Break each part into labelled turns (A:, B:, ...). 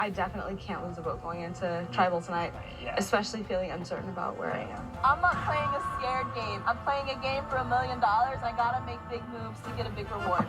A: I definitely can't lose a vote going into tribal tonight, especially feeling uncertain about where I am.
B: I'm not playing a scared game. I'm playing a game for $1 million. I gotta make big moves to get a big reward.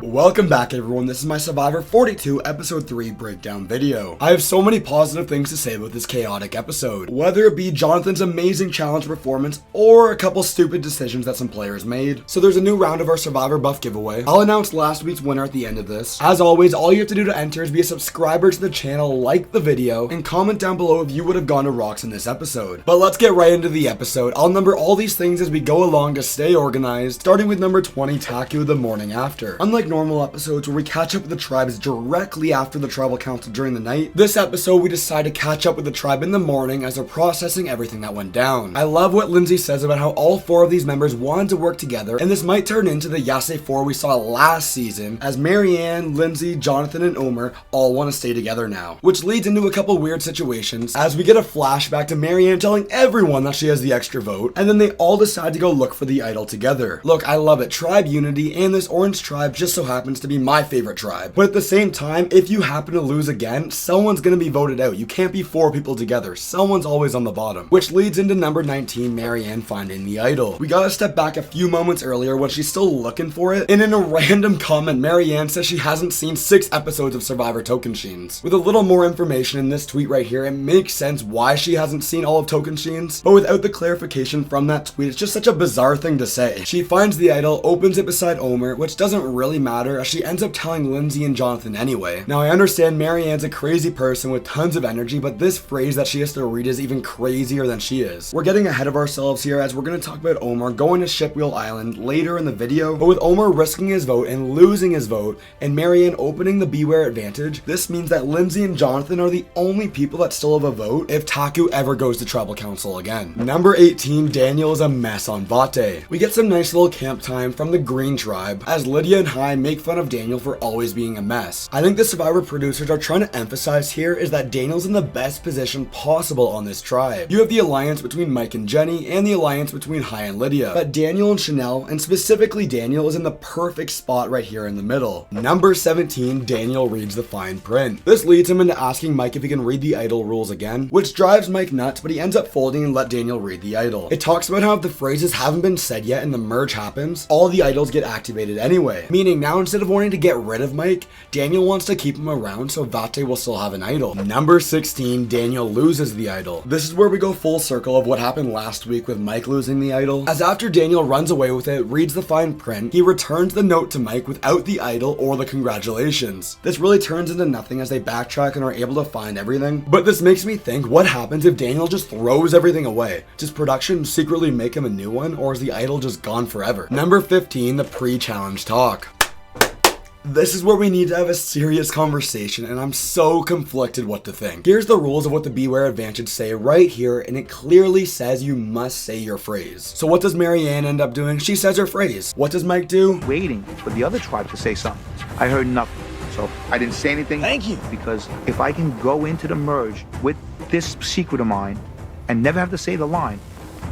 C: Welcome back everyone, this is my Survivor 42 episode 3 breakdown video. I have so many positive things to say about this chaotic episode, whether it be Jonathan's amazing challenge performance or a couple stupid decisions that some players made. So there's a new round of our Survivor buff giveaway. I'll announce last week's winner at the end of this. As always, all you have to do to enter is be a subscriber to the channel, like the video, and comment down below if you would have gone to rocks in this episode. But let's get right into the episode. I'll number all these things as we go along to stay organized, starting with number 20, Taku, the morning after. Unlike normal episodes where we catch up with the tribes directly after the tribal council during the night, this episode we decide to catch up with the tribe in the morning as they're processing everything that went down. I love what Lindsay says about how all 4 of these members wanted to work together, and this might turn into the Yase 4 we saw last season, as Marianne, Lindsay, Jonathan, and Omer all want to stay together now, which leads into a couple weird situations as we get a flashback to Marianne telling everyone that she has the extra vote, and then they all decide to go look for the idol together. Look, I love it, tribe unity, and this orange tribe just so happens to be my favorite tribe. But at the same time, if you happen to lose again, someone's gonna be voted out. You can't be 4 people together. Someone's always on the bottom. Which leads into number 19, Marianne finding the idol. We gotta step back a few moments earlier when she's still looking for it, and in a random comment, Marianne says she hasn't seen 6 episodes of Survivor Tokensheens. With a little more information in this tweet right here, it makes sense why she hasn't seen all of Tokensheens, but without the clarification from that tweet, it's just such a bizarre thing to say. She finds the idol, opens it beside Omer, which doesn't really matter as she ends up telling Lindsay and Jonathan anyway. Now I understand Marianne's a crazy person with tons of energy, but this phrase that she has to read is even crazier than she is. We're getting ahead of ourselves here as we're going to talk about Omer going to Shipwheel Island later in the video, but with Omer risking his vote and losing his vote and Marianne opening the beware advantage, this means that Lindsay and Jonathan are the only people that still have a vote if Taku ever goes to tribal council again. Number 18, Daniel is a mess on Vati. We get some nice little camp time from the Green tribe as Lydia and Hai make fun of Daniel for always being a mess. I think the Survivor producers are trying to emphasize here is that Daniel's in the best position possible on this tribe. You have the alliance between Mike and Jenny and the alliance between Hai and Lydia, but Daniel and Chanelle, and specifically Daniel, is in the perfect spot right here in the middle. Number 17, Daniel reads the fine print. This leads him into asking Mike if he can read the idol rules again, which drives Mike nuts, but he ends up folding and let Daniel read the idol. It talks about how if the phrases haven't been said yet and the merge happens, all the idols get activated anyway, meaning now instead of wanting to get rid of Mike, Daniel wants to keep him around so Vati will still have an idol. Number 16, Daniel loses the idol. This is where we go full circle of what happened last week with Mike losing the idol, as after Daniel runs away with it, reads the fine print, he returns the note to Mike without the idol or the congratulations. This really turns into nothing as they backtrack and are able to find everything, but this makes me think, what happens if Daniel just throws everything away? Does production secretly make him a new one, or is the idol just gone forever? Number 15, the pre-challenge talk. This is where we need to have a serious conversation, and I'm so conflicted what to think. Here's the rules of what the Beware Advantage say right here, and it clearly says you must say your phrase. So what does Marianne end up doing? She says her phrase. What does Mike do?
D: Waiting for the other tribe to say something. I heard nothing, so I didn't say anything.
C: Thank you.
D: Because if I can go into the merge with this secret of mine and never have to say the line,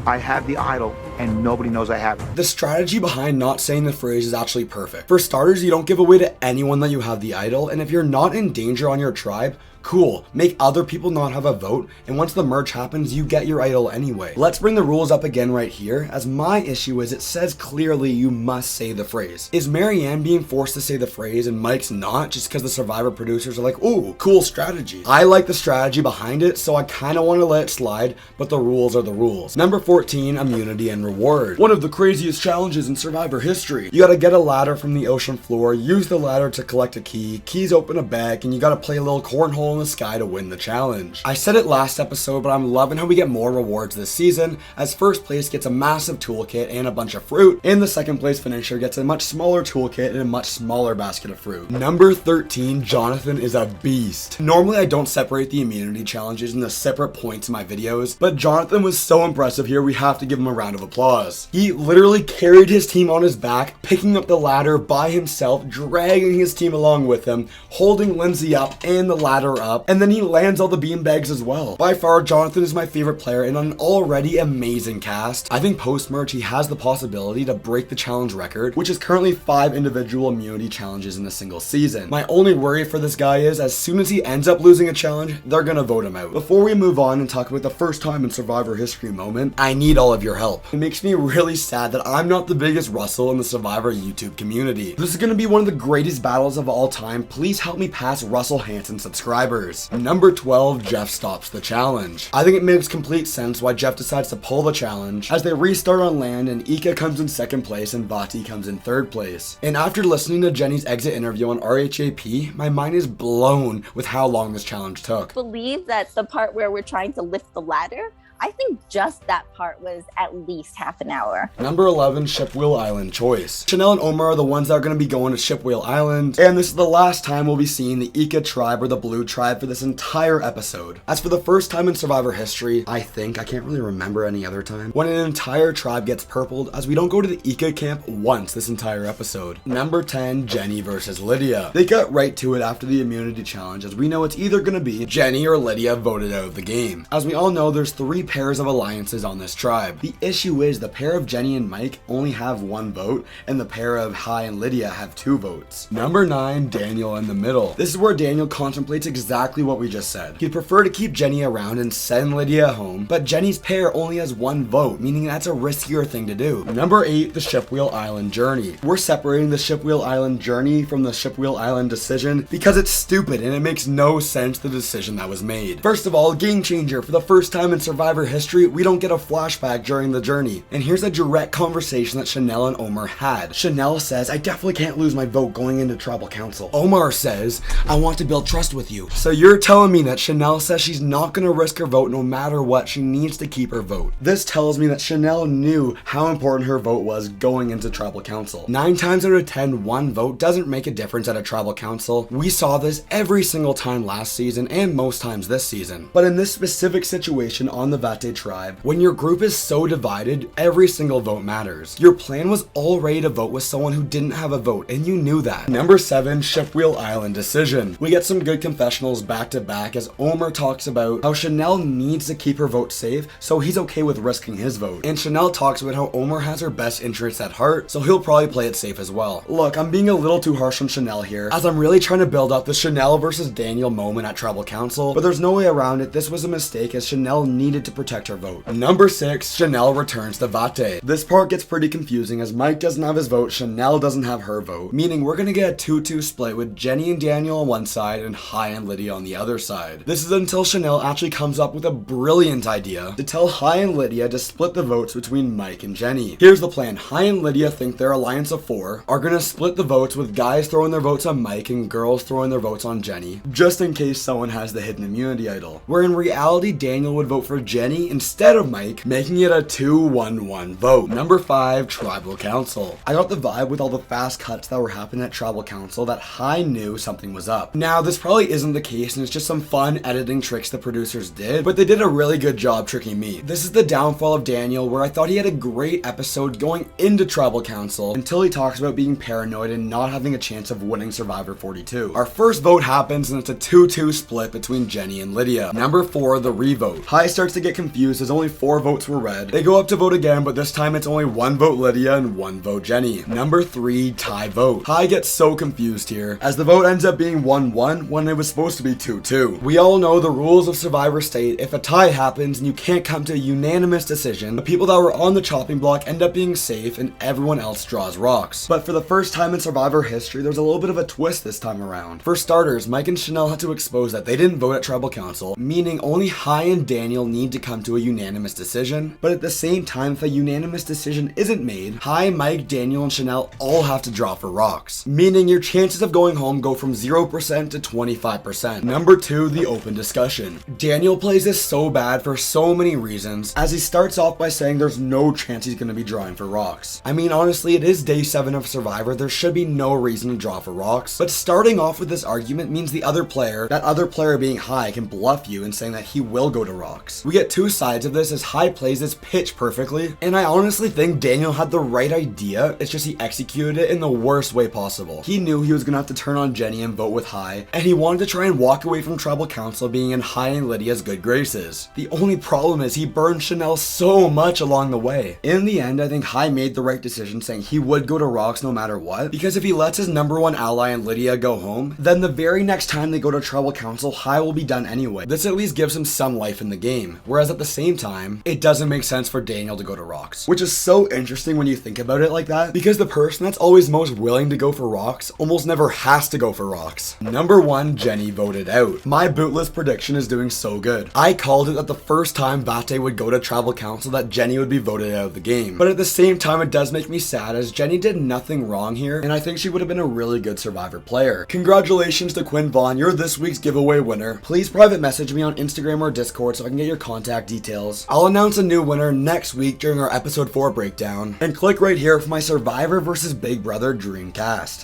D: I have the idol and nobody knows I have it.
C: The strategy behind not saying the phrase is actually perfect. For starters, you don't give away to anyone that you have the idol, and if you're not in danger on your tribe, cool, make other people not have a vote, and once the merge happens, you get your idol anyway. Let's bring the rules up again right here, as my issue is it says clearly you must say the phrase. Is Marianne being forced to say the phrase and Mike's not, just because the Survivor producers are like, ooh, cool strategy? I like the strategy behind it, so I kind of want to let it slide, but the rules are the rules. Number 14, immunity and reward. One of the craziest challenges in Survivor history. You gotta get a ladder from the ocean floor, use the ladder to collect a key, keys open a bag, and you gotta play a little cornhole in the sky to win the challenge. I said it last episode, but I'm loving how we get more rewards this season, as first place gets a massive toolkit and a bunch of fruit, and the second place finisher gets a much smaller toolkit and a much smaller basket of fruit. Number 13, Jonathan is a beast. Normally I don't separate the immunity challenges into separate points in my videos, but Jonathan was so impressive here, we have to give him a round of applause. applause. He literally carried his team on his back, picking up the ladder by himself, dragging his team along with him, holding Lindsay up and the ladder up, and then he lands all the beanbags as well. By far, Jonathan is my favorite player in an already amazing cast. I think post-merge he has the possibility to break the challenge record, which is currently 5 individual immunity challenges in a single season. My only worry for this guy is as soon as he ends up losing a challenge, they're gonna vote him out. Before we move on and talk about the first time in Survivor history moment, I need all of your help. It makes me really sad that I'm not the biggest Russell in the Survivor YouTube community. This is gonna be one of the greatest battles of all time. Please help me pass Russell Hanson subscribers. Number 12, Jeff stops the challenge. I think it makes complete sense why Jeff decides to pull the challenge as they restart on land and Ika comes in second place and Vati comes in third place. And after listening to Jenny's exit interview on RHAP, my mind is blown with how long this challenge took.
E: I believe that the part where we're trying to lift the ladder, I think just that part was at least half an hour.
C: Number 11, Shipwheel Island choice. Chanelle and Omar are the ones that are going to be going to Shipwheel Island, and this is the last time we'll be seeing the Ika tribe or the Blue tribe for this entire episode. As for the first time in Survivor history, I can't really remember any other time, when an entire tribe gets purpled, as we don't go to the Ika camp once this entire episode. Number 10, Jenny versus Lydia. They got right to it after the immunity challenge, as we know it's either going to be Jenny or Lydia voted out of the game. As we all know, there's 3 pairs of alliances on this tribe. The issue is the pair of Jenny and Mike only have 1 vote, and the pair of Hai and Lydia have 2 votes. Number 9, Daniel in the middle. This is where Daniel contemplates exactly what we just said. He'd prefer to keep Jenny around and send Lydia home, but Jenny's pair only has 1 vote, meaning that's a riskier thing to do. Number 8, the Shipwheel Island journey. We're separating the Shipwheel Island journey from the Shipwheel Island decision because it's stupid and it makes no sense the decision that was made. First of all, game changer. For the first time in Survivor history, we don't get a flashback during the journey. And here's a direct conversation that Chanelle and Omar had. Chanelle says, I definitely can't lose my vote going into tribal council. Omar says, I want to build trust with you. So you're telling me that Chanelle says she's not going to risk her vote no matter what, she needs to keep her vote. This tells me that Chanelle knew how important her vote was going into tribal council. 9 times out of 10, 1 vote doesn't make a difference at a tribal council. We saw this every single time last season and most times this season. But in this specific situation on the Vati tribe, when your group is so divided, every single vote matters. Your plan was already to vote with someone who didn't have a vote, and you knew that. Number 7, Shipwheel Island decision. We get some good confessionals back to back as Omar talks about how Chanelle needs to keep her vote safe, so he's okay with risking his vote. And Chanelle talks about how Omar has her best interests at heart, so he'll probably play it safe as well. Look, I'm being a little too harsh on Chanelle here, as I'm really trying to build up the Chanelle versus Daniel moment at tribal council, but there's no way around it. This was a mistake as Chanelle needed to protect her vote. Number 6, Chanelle returns to Vati. This part gets pretty confusing as Mike doesn't have his vote, Chanelle doesn't have her vote, meaning we're gonna get a 2-2 split with Jenny and Daniel on one side and Hai and Lydia on the other side. This is until Chanelle actually comes up with a brilliant idea to tell Hai and Lydia to split the votes between Mike and Jenny. Here's the plan. Hai and Lydia think their alliance of 4 are gonna split the votes with guys throwing their votes on Mike and girls throwing their votes on Jenny, just in case someone has the hidden immunity idol. Where in reality, Daniel would vote for Jenny instead of Mike, making it a 2-1-1 vote. Number 5, Tribal Council. I got the vibe with all the fast cuts that were happening at Tribal Council that Hai knew something was up. Now, this probably isn't the case and it's just some fun editing tricks the producers did, but they did a really good job tricking me. This is the downfall of Daniel, where I thought he had a great episode going into Tribal Council until he talks about being paranoid and not having a chance of winning Survivor 42. Our first vote happens and it's a 2-2 split between Jenny and Lydia. Number 4, the revote. Hai starts to get confused as only 4 votes were read. They go up to vote again, but this time it's only 1 vote Lydia and 1 vote Jenny. Number 3, tie vote. Hai gets so confused here as the vote ends up being 1-1 when it was supposed to be 2-2. We all know the rules of Survivor state if a tie happens and you can't come to a unanimous decision, the people that were on the chopping block end up being safe and everyone else draws rocks. But for the first time in Survivor history, there's a little bit of a twist this time around. For starters, Mike and Chanelle had to expose that they didn't vote at Tribal Council, meaning only Hai and Daniel need to come to a unanimous decision. But at the same time, if a unanimous decision isn't made, Hai, Mike, Daniel, and Chanelle all have to draw for rocks, meaning your chances of going home go from 0% to 25%. Number 2, the open discussion. Daniel plays this so bad for so many reasons, as he starts off by saying there's no chance he's going to be drawing for rocks. I mean, honestly, it is day 7 of Survivor, there should be no reason to draw for rocks, but starting off with this argument means the other player, that other player being Hai, can bluff you in saying that he will go to rocks. We get two sides of this is Hai plays this pitch perfectly, and I honestly think Daniel had the right idea, it's just he executed it in the worst way possible. He knew he was gonna have to turn on Jenny and vote with Hai, and he wanted to try and walk away from tribal council being in Hai and Lydia's good graces. The only problem is he burned Chanelle so much along the way. In the end, I think Hai made the right decision saying he would go to rocks no matter what, because if he lets his number one ally and Lydia go home, then the very next time they go to tribal council, Hai will be done anyway. This at least gives him some life in the game, whereas at the same time, it doesn't make sense for Daniel to go to rocks. Which is so interesting when you think about it like that, because the person that's always most willing to go for rocks almost never has to go for rocks. Number 1, Jenny voted out. My bootless prediction is doing so good. I called it that the first time Vati would go to tribal council that Jenny would be voted out of the game. But at the same time, it does make me sad as Jenny did nothing wrong here, and I think she would have been a really good Survivor player. Congratulations to Quinn Vaughn, you're this week's giveaway winner. Please private message me on Instagram or Discord so I can get your contact details. I'll announce a new winner next week during our episode 4 breakdown, and click right here for my Survivor vs Big Brother Dreamcast.